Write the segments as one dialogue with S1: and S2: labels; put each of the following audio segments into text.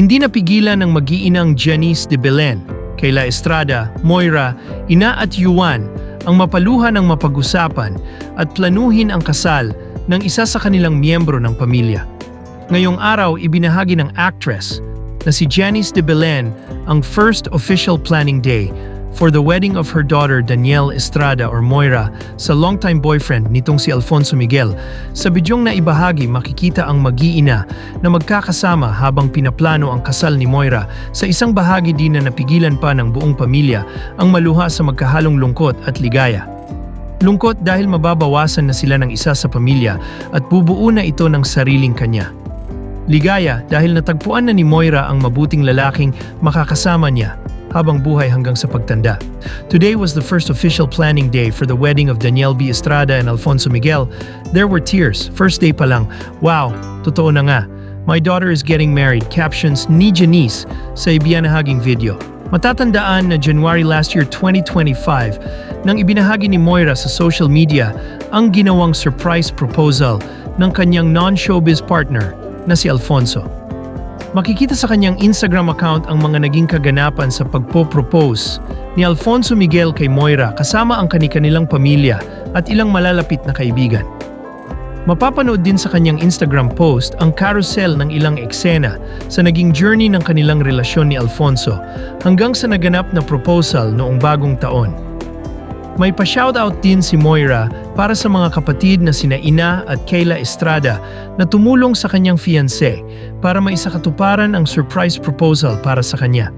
S1: Hindi napigilan ng mag-iinang Janice de Belen, Kayla Estrada, Moira, Ina at Yuan ang mapaluhan ng mapag-usapan at planuhin ang kasal ng isa sa kanilang miyembro ng pamilya. Ngayong araw, ibinahagi ng actress na si Janice de Belen ang first official planning day for the wedding of her daughter Danielle Estrada or Moira sa longtime boyfriend nitong si Alfonso Miguel. Sa bidyong na ibahagi, makikita ang mag-iina na magkakasama habang pinaplano ang kasal ni Moira. Sa isang bahagi din na napigilan pa ng buong pamilya ang maluha sa magkahalong lungkot at ligaya. Lungkot dahil mababawasan na sila ng isa sa pamilya at bubuo na ito ng sariling kanya. Ligaya dahil natagpuan na ni Moira ang mabuting lalaking makakasama niya habang buhay hanggang sa pagtanda. Today was the first official planning day for the wedding of Danielle B. Estrada and Alfonso Miguel. There were tears. First day pa lang. Wow, totoo na nga. My daughter is getting married. Captions ni Janice sa ibinahaging video. Matatandaan na January last year 2025 nang ibinahagi ni Moira sa social media ang ginawang surprise proposal ng kanyang non-showbiz partner na si Alfonso. Makikita sa kanyang Instagram account ang mga naging kaganapan sa pagpo-propose ni Alfonso Miguel kay Moira kasama ang kanilang pamilya at ilang malalapit na kaibigan. Mapapanood din sa kanyang Instagram post ang carousel ng ilang eksena sa naging journey ng kanilang relasyon ni Alfonso hanggang sa naganap na proposal noong bagong taon. May pa-shoutout din si Moira para sa mga kapatid na sina Ina at Kayla Estrada na tumulong sa kanyang fiancé para maisakatuparan ang surprise proposal para sa kanya.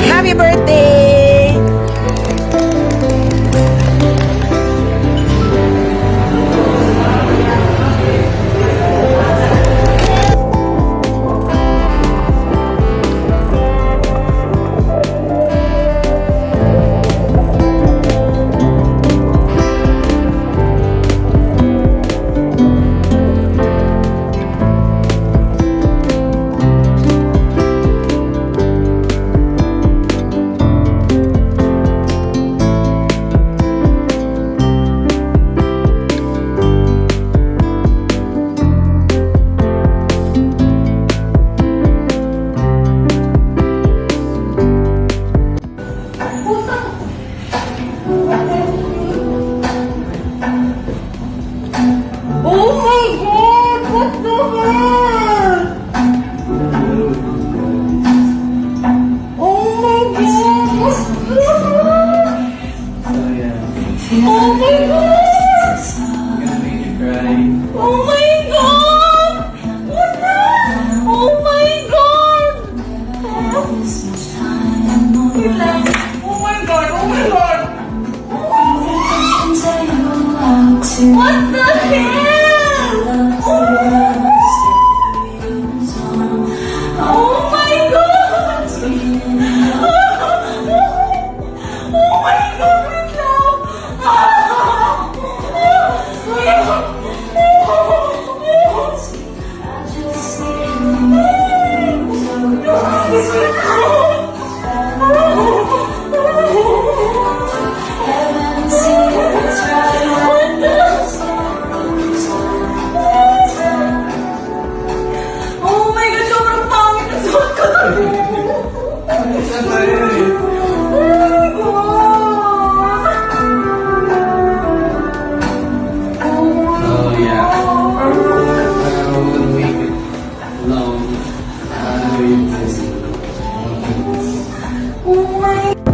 S2: Happy birthday! Oh my God!
S3: I'm gonna make you cry.
S2: Oh my God! What the? Oh my God! Wait lang. Oh my God! Oh my God! What the hell? Oh my God! Oh my God! Wait lang. Oh my God, sobrang pangit na suot ko.
S3: Oh yeah. I'm gonna make it long.
S2: Oh my